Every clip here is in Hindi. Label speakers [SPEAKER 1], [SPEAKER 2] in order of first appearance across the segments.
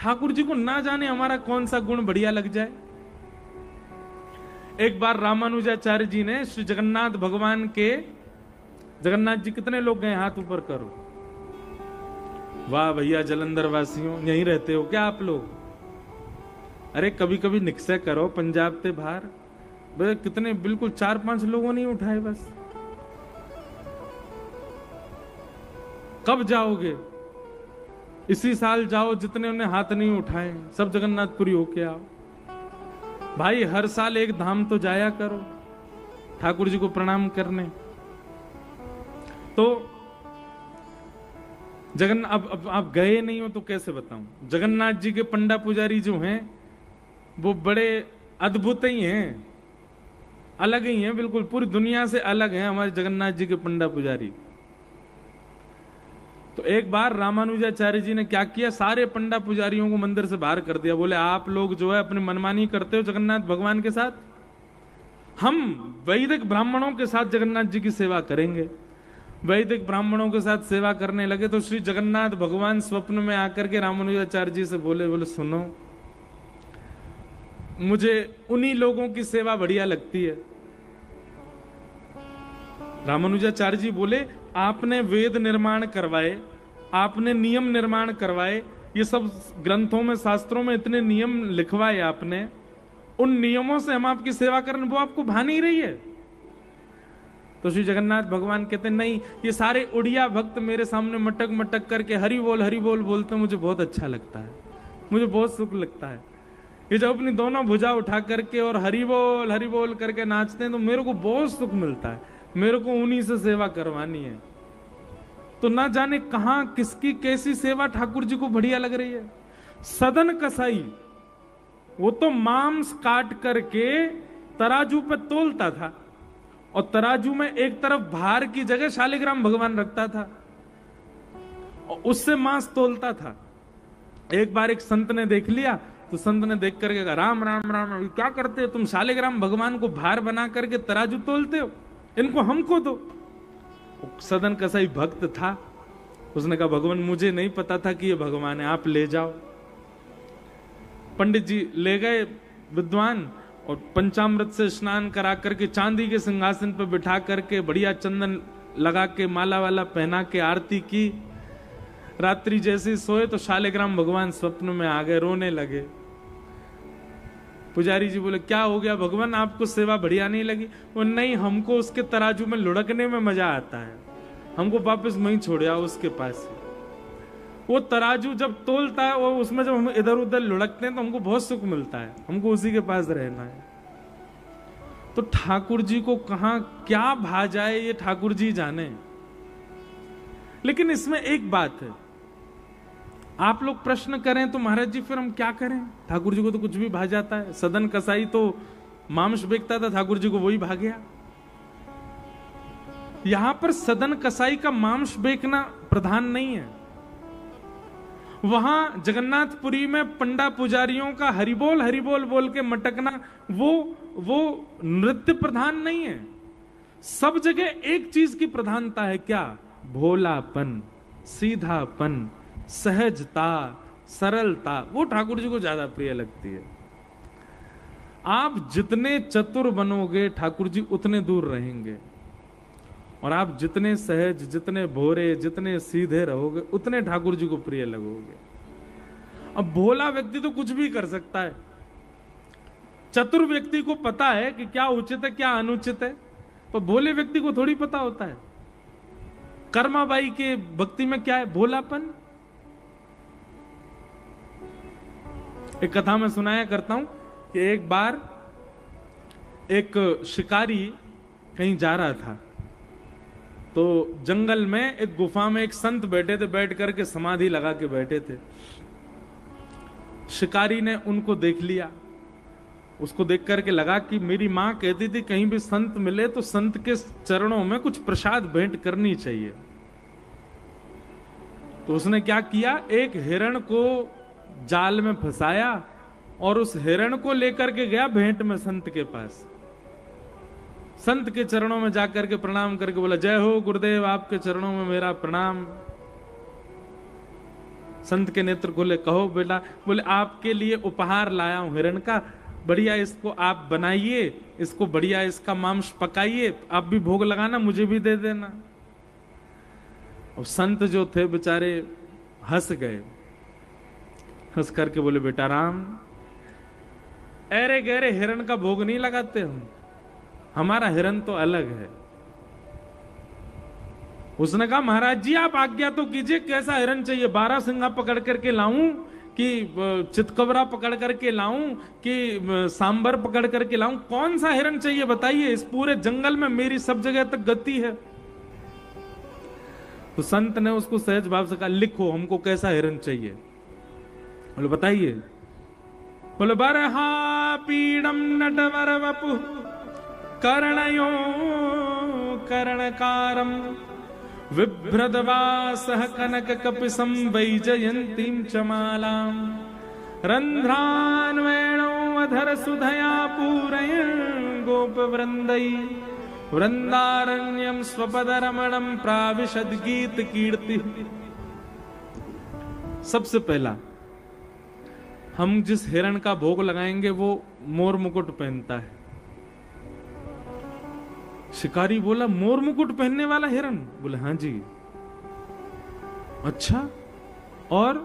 [SPEAKER 1] ठाकुर जी को ना जाने हमारा कौन सा गुण बढ़िया लग जाए। एक बार रामानुजाचार्य जी ने श्री जगन्नाथ भगवान के, जगन्नाथ जी कितने लोग गए हाथ ऊपर करो। वाह भैया जलंधर वासियों, यहीं रहते हो क्या आप लोग? अरे कभी कभी निकसे करो पंजाब ते बाहर। भाई कितने, बिल्कुल 4-5 लोगों ने उठाए बस। कब जाओगे? इसी साल जाओ, जितने उन्हें हाथ नहीं उठाए सब जगन्नाथपुरी होके आओ। भाई हर साल एक धाम तो जाया करो ठाकुर जी को प्रणाम करने। तो अब आप गए नहीं हो तो कैसे बताऊं। जगन्नाथ जी के पंडा पुजारी जो हैं वो बड़े अद्भुत ही हैं, अलग ही हैं, बिल्कुल पूरी दुनिया से अलग हैं हमारे जगन्नाथ जी के पंडा पुजारी। तो एक बार रामानुजाचार्य जी ने क्या किया, सारे पंडा पुजारियों को मंदिर से बाहर कर दिया। बोले आप लोग जो है अपनी मनमानी करते हो जगन्नाथ भगवान के साथ, हम वैदिक ब्राह्मणों के साथ जगन्नाथ जी की सेवा करेंगे। वैदिक ब्राह्मणों के साथ सेवा करने लगे तो श्री जगन्नाथ भगवान स्वप्न में आकर के रामानुजाचार्य जी से बोले सुनो, मुझे उन्हीं लोगों की सेवा बढ़िया लगती है। रामानुजाचार्य जी बोले आपने वेद निर्माण करवाए, आपने नियम निर्माण करवाए, ये सब ग्रंथों में शास्त्रों में इतने नियम लिखवाए आपने, उन नियमों से हम आपकी सेवा करें, वो आपको भा नहीं रही है? तो श्री जगन्नाथ भगवान कहते नहीं, ये सारे उड़िया भक्त मेरे सामने मटक मटक करके हरि बोल बोलते मुझे बहुत अच्छा लगता है, मुझे बहुत सुख लगता है। ये जब अपनी दोनों भुजा उठा करके और हरि बोल करके नाचते हैं तो मेरे को बहुत सुख मिलता है, मेरे को उन्हीं से सेवा करवानी है। तो ना जाने कहां किसकी कैसी सेवा ठाकुर जी को बढ़िया लग रही है। सदन कसाई वो तो मांस काट करके तराजू पे तोलता था और तराजू में एक तरफ भार की जगह शालिग्राम भगवान रखता था और उससे मांस तोलता था। एक बार एक संत ने देख लिया तो संत ने देख करके कहा राम राम राम राम, क्या करते हो तुम? शालिग्राम भगवान को भार बना करके तराजू तोलते हो, इनको हमको दो। सदन कसाई भक्त था, उसने कहा भगवान मुझे नहीं पता था कि ये भगवान है, आप ले जाओ। पंडित जी ले गए विद्वान और पंचामृत से स्नान करा करके चांदी के सिंहासन पर बिठा करके बढ़िया चंदन लगा के माला वाला पहना के आरती की। रात्रि जैसे सोए तो शालिग्राम भगवान स्वप्न में आ गए, रोने लगे। पुजारी जी बोले क्या हो गया भगवान, आपको सेवा बढ़िया नहीं लगी? वो नहीं, हमको उसके तराजू में लुढ़कने में मजा आता है, हमको वापस वहीं छोड़ आओ उसके पास। वो तराजू जब तोलता है वो उसमें जब हम इधर उधर लुढ़कते हैं तो हमको बहुत सुख मिलता है, हमको उसी के पास रहना है। तो ठाकुर जी को कहां क्या भा जाए ये ठाकुर जी जाने। लेकिन इसमें एक बात है, आप लोग प्रश्न करें तो महाराज जी फिर हम क्या करें? ठाकुर जी को तो कुछ भी भा जाता है। सदन कसाई तो मांस बेचता था, ठाकुर जी को वही भा गया। यहां पर सदन कसाई का मांस बेचना प्रधान नहीं है, वहां जगन्नाथपुरी में पंडा पुजारियों का हरिबोल बोल के मटकना वो नृत्य प्रधान नहीं है। सब जगह एक चीज की प्रधानता है, क्या? भोलापन, सीधापन, सहजता, सरलता, वो ठाकुर जी को ज्यादा प्रिय लगती है। आप जितने चतुर बनोगे ठाकुर जी उतने दूर रहेंगे, और आप जितने सहज, जितने भोरे, जितने सीधे रहोगे उतने ठाकुर जी को प्रिय लगोगे। अब भोला व्यक्ति तो कुछ भी कर सकता है, चतुर व्यक्ति को पता है कि क्या उचित है क्या अनुचित है, पर भोले व्यक्ति को थोड़ी पता होता है। कर्माबाई के भक्ति में क्या है? भोलापन। एक कथा में सुनाया करता हूं कि एक बार एक शिकारी कहीं जा रहा था तो जंगल में एक गुफा में एक संत बैठे थे, बैठ करके समाधि लगा के बैठे थे। शिकारी ने उनको देख लिया, उसको देख करके लगा कि मेरी मां कहती थी कहीं भी संत मिले तो संत के चरणों में कुछ प्रसाद भेंट करनी चाहिए। तो उसने क्या किया, एक हिरण को जाल में फंसाया और उस हिरण को लेकर के गया भेंट में संत के पास। संत के चरणों में जाकर के प्रणाम करके बोला जय हो गुरुदेव, आपके चरणों में मेरा प्रणाम। संत के नेत्र खोले, कहो बेटा। बोले आपके लिए उपहार लाया हूं हिरण का, बढ़िया इसको आप बनाइए, इसको बढ़िया इसका मांस पकाइए, आप भी भोग लगाना, मुझे भी दे देना। और संत जो थे बेचारे हंस गए, हंस करके बोले बेटा राम, ऐरे गहरे हिरण का भोग नहीं लगाते हम, हमारा हिरण तो अलग है। उसने कहा महाराज जी आप आज्ञा तो कीजिए, कैसा हिरण चाहिए? 12 सिंघा पकड़ करके लाऊं कि चितकबरा पकड़ करके लाऊं कि सांबर पकड़ करके लाऊं? कौन सा हिरण चाहिए बताइए, इस पूरे जंगल में मेरी सब जगह तक गति है। तो संत ने उसको सहज भाव से कहा लिखो हमको कैसा हिरण चाहिए। बोले बताइए। बोले बरहा पीड़म नटवर वपु कर्णयो कर्णकारम विभ्रदवासः कनक कपिसं वैजयन्तीं च मालां रंध्रान् वेणो अधर सुधया पूरयन् गोपवृन्दै वृंदारण्यम स्वपदरमणं प्राविशद गीत कीर्ति। सबसे पहला हम जिस हिरण का भोग लगाएंगे वो मोर मुकुट पहनता है। शिकारी बोला मोर मुकुट पहनने वाला हिरण? बोले हाँ जी। अच्छा और?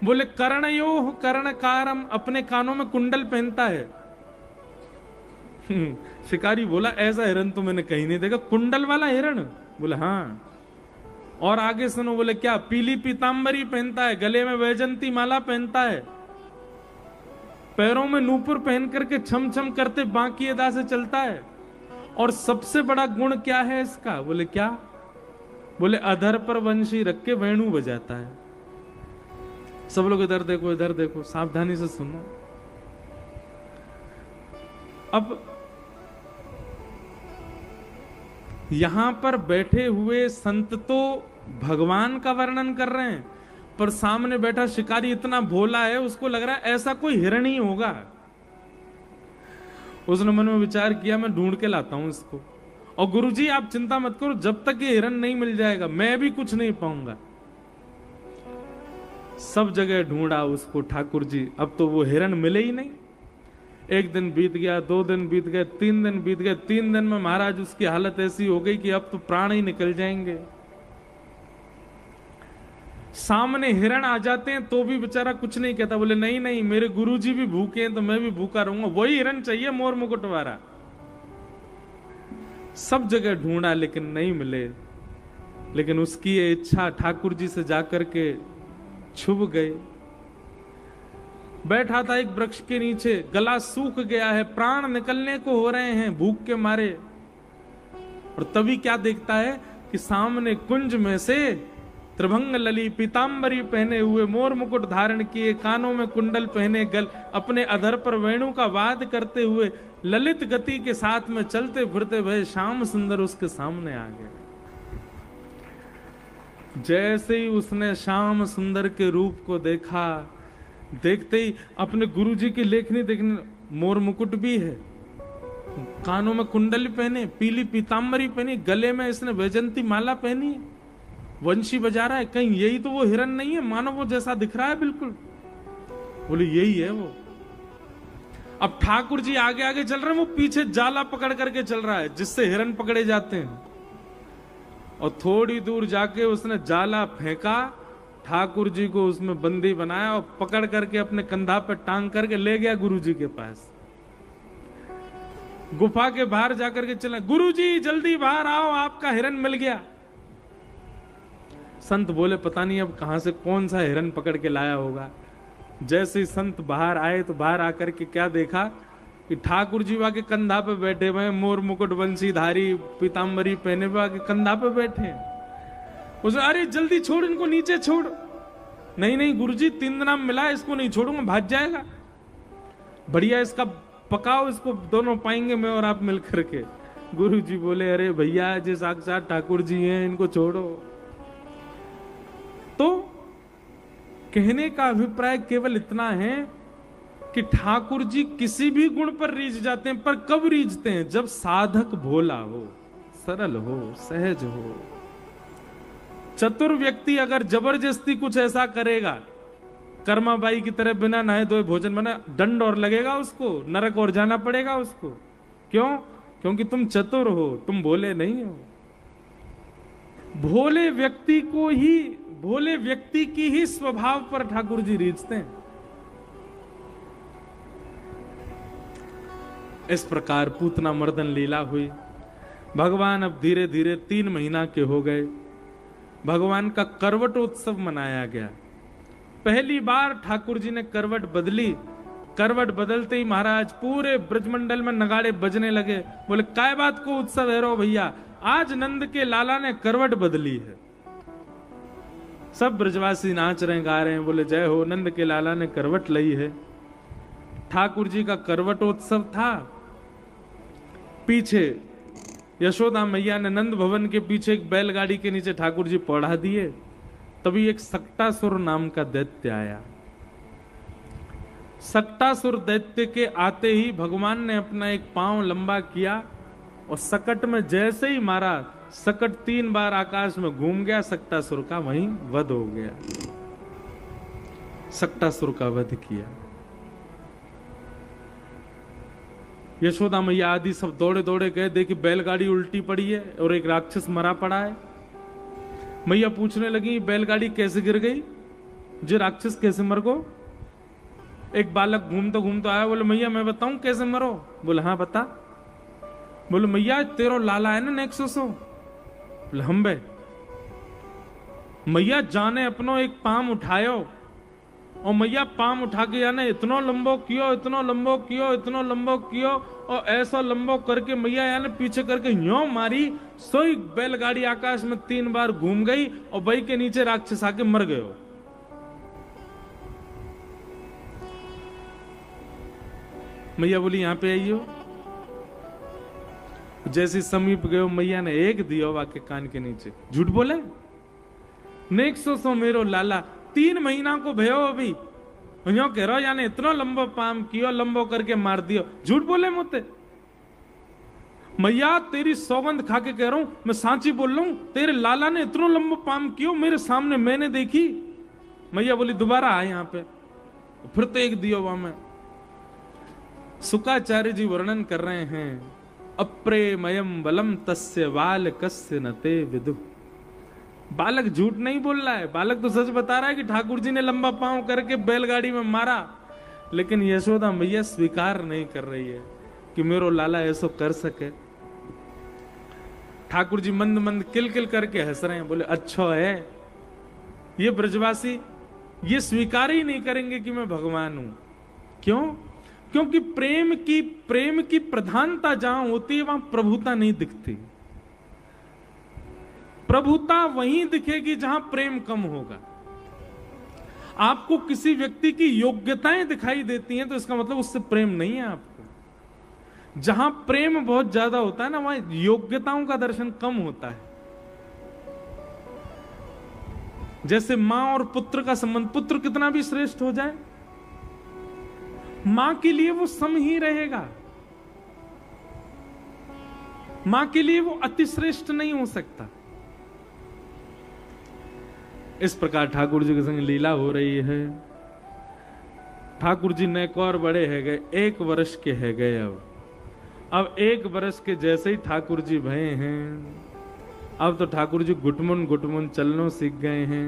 [SPEAKER 1] बोले कर्णयोः कर्णकारम, अपने कानों में कुंडल पहनता है। शिकारी बोला ऐसा हिरण तो मैंने कहीं नहीं देखा, कुंडल वाला हिरण? बोले हाँ। और आगे सुनो। बोले क्या? पीली पीतांबरी पहनता है, गले में वैजंती माला पहनता है, पैरों में नूपुर पहन करके छम छम करते बांकी अदा से चलता है। और सबसे बड़ा गुण क्या है इसका? बोले क्या? बोले अधर पर वंशी रख के वेणु बजाता है। सब लोग इधर देखो, इधर देखो, सावधानी से सुनो। अब यहां पर बैठे हुए संत तो भगवान का वर्णन कर रहे हैं, पर सामने बैठा शिकारी इतना भोला है, उसको लग रहा है ऐसा कोई हिरण ही होगा। उसने मन में विचार किया मैं ढूंढ के लाता हूं इसको, और गुरुजी आप चिंता मत करो, जब तक ये हिरण नहीं मिल जाएगा मैं भी कुछ नहीं पाऊंगा। सब जगह ढूंढा उसको ठाकुर जी, अब तो वो हिरण मिले ही नहीं। एक दिन बीत गया, 2 दिन बीत गए, 3 दिन बीत गए। 3 दिन में महाराज उसकी हालत ऐसी हो गई कि अब तो प्राण ही निकल जाएंगे। सामने हिरण आ जाते हैं तो भी बेचारा कुछ नहीं कहता। बोले नहीं नहीं, मेरे गुरुजी भी भूखे हैं तो मैं भी भूखा रहूंगा, वही हिरण चाहिए मोर मुकुट वाला। सब जगह ढूंढा लेकिन नहीं मिले। लेकिन उसकी ये इच्छा ठाकुर जी से जाकर के छुप गई। बैठा था एक वृक्ष के नीचे, गला सूख गया है, प्राण निकलने को हो रहे हैं भूख के मारे। और तभी क्या देखता है कि सामने कुंज में से त्रिभंग लली पीतांबरी पहने हुए, मोर मुकुट धारण किए, कानों में कुंडल पहने, गल अपने अधर पर वेणु का वाद करते हुए, ललित गति के साथ में चलते फिरते भय श्याम सुंदर उसके सामने आ गए। जैसे ही उसने श्याम सुंदर के रूप को देखा, देखते ही अपने गुरुजी की लेखनी देखने, मोर मुकुट भी है, कानों में कुंडली पहने, पीली पीतांबरी पहनी, गले में इसने वैजंती माला पहनी है, वंशी बजा रहा है, कहीं यही तो वो हिरण नहीं है? मानो वो जैसा दिख रहा है बिल्कुल। बोले यही है वो। अब ठाकुर जी आगे आगे चल रहे हैं, वो पीछे जाला पकड़ करके चल रहा है जिससे हिरण पकड़े जाते हैं। और थोड़ी दूर जाके उसने जाला फेंका, ठाकुर जी को उसमें बंदी बनाया और पकड़ करके अपने कंधा पर टांग करके ले गया गुरुजी के पास। गुफा के बाहर जाकर के चला, गुरुजी जल्दी बाहर आओ, आपका हिरण मिल गया। संत बोले पता नहीं अब कहां से कौन सा हिरण पकड़ के लाया होगा। जैसे ही संत बाहर आए तो बाहर आकर के क्या देखा कि ठाकुर जी के कंधा पे बैठे हुए, मोर मुकुट वंशीधारी पीतांबरी पहने हुए के कंधा पे बैठे। उसने अरे जल्दी छोड़ इनको, नीचे छोड़। नहीं नहीं गुरुजी 3 दिन मिला, इसको नहीं छोड़ूंगा, भाग जाएगा। बढ़िया इसका पकाओ, इसको दोनों पाएंगे मैं और आप मिल करके। गुरुजी बोले अरे भैया जी साक्षात ठाकुर जी हैं, इनको छोड़ो। तो कहने का अभिप्राय केवल इतना है कि ठाकुर जी किसी भी गुण पर रीझ जाते हैं, पर कब रीझते हैं? जब साधक भोला हो, सरल हो, सहज हो। चतुर व्यक्ति अगर जबरदस्ती कुछ ऐसा करेगा, कर्माबाई की तरह बिना नहाए धोए भोजन बना, दंड और लगेगा उसको, नरक और जाना पड़ेगा उसको। क्यों? क्योंकि तुम चतुर हो, तुम भोले नहीं हो। भोले व्यक्ति की ही स्वभाव पर ठाकुर जी रीझते हैं। इस प्रकार पूतना मर्दन लीला हुई। भगवान अब धीरे धीरे 3 महीना के हो गए। भगवान का करवट उत्सव मनाया गया। पहली बार ठाकुर जी ने करवट बदली। करवट बदलते ही महाराज पूरे ब्रजमंडल में नगाड़े बजने लगे। बोले काय बात को उत्सव है रो भैया, आज नंद के लाला ने करवट बदली है। सब ब्रजवासी नाच रहे गा रहे हैं, बोले जय हो, नंद के लाला ने करवट ली है। ठाकुर जी का करवटोत्सव था। पीछे यशोदा मैया ने नंद भवन के पीछे एक बैलगाड़ी के नीचे ठाकुर जी पौड़ा दिए। तभी एक सक्टासुर नाम का दैत्य आया। सक्टासुर दैत्य के आते ही भगवान ने अपना एक पांव लंबा किया और सकट में जैसे ही मारा, सकट 3 बार आकाश में घूम गया। सक्टासुर का वहीं वध हो गया। सक्टासुर का वध किया। यशोदा मैया आदि सब दौड़े दौड़े गए, देखी बैलगाड़ी उल्टी पड़ी है और एक राक्षस मरा पड़ा है। मैया पूछने लगी बैलगाड़ी कैसे गिर गई, जो राक्षस कैसे मर गो। एक बालक घूमता घूमता आया, बोले मैया मैं बताऊं कैसे मरो। बोले हाँ बता। बोले मैया तेरो लाला है ना नेक्सोसो। बोले हम बे। मैया जाने अपनो एक पाम उठायो और मैया पाम उठा के जाने इतनो लंबो कियो, इतनो लंबो कियो, इतनो लंबो कियो और ऐसा लंबो करके मैया यानी पीछे करके यूं मारी, सोई बैलगाड़ी आकाश में 3 बार घूम गई और बई के नीचे राक्षस आके मर गए। मैया बोली यहां पे आइयो। जैसे समीप गयो, मैया ने एक दियो वाके कान के नीचे। झूठ बोले नेक्सो मेरो लाला 3 महीना को भयो अभी यो कह रहा यानी इतना लंबो पाम कियो, लंबो करके मार दियो। झूठ बोले मुझे। मैया तेरी सौगंध खा के कह रहा हूं, मैं सांची बोल रहा हूं, तेरे लाला ने इतना लंबो पाम कियो मेरे सामने, मैंने देखी। मैया बोली दोबारा आए यहां पे। फिर तो एक दियो वहां में। शुकाचार्य जी वर्णन कर रहे हैं, अप्रेमयम बलम तस्य बालकस्य नते विदु। बालक झूठ नहीं बोल रहा है, बालक तो सच बता रहा है कि ठाकुर जी ने लंबा पांव करके बैलगाड़ी में मारा। लेकिन यशोदा मैया स्वीकार नहीं कर रही है कि मेरो लाला ऐसा कर सके। ठाकुर जी मंद मंद किल किल करके हंस रहे हैं। बोले अच्छा है, ये ब्रजवासी ये स्वीकार ही नहीं करेंगे कि मैं भगवान हूं। क्यों? क्योंकि प्रेम की प्रधानता जहां होती है वहां प्रभुता नहीं दिखती। प्रभुता वहीं दिखेगी जहां प्रेम कम होगा। आपको किसी व्यक्ति की योग्यताएं दिखाई देती हैं तो इसका मतलब उससे प्रेम नहीं है आपको। जहां प्रेम बहुत ज्यादा होता है ना, वहां योग्यताओं का दर्शन कम होता है। जैसे मां और पुत्र का संबंध, पुत्र कितना भी श्रेष्ठ हो जाए, मां के लिए वो सम ही रहेगा। मां के लिए वो अति श्रेष्ठ नहीं हो सकता। इस प्रकार ठाकुर जी के संग लीला हो रही है। ठाकुर जी नेक और बड़े है गए, 1 वर्ष के है गए। अब 1 वर्ष के जैसे ही ठाकुर जी भये हैं, अब तो ठाकुर जी घुटमुन घुटमुन चलनो सीख गए हैं।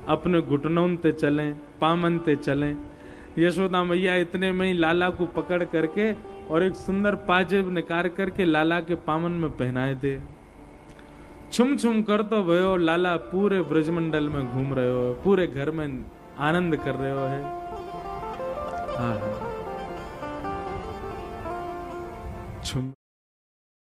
[SPEAKER 1] अपने घुटनों ते चलें, पामन ते चलें। यशोदा मैया इतने में ही लाला को पकड़ करके और एक सुंदर पाजेब निकाल करके लाला के पामन में पहनाए दे। छुम छुम कर तो भयो लाला पूरे ब्रजमंडल में घूम रहे हो, पूरे घर में आनंद कर रहे हो है। हाँ हाँ छुम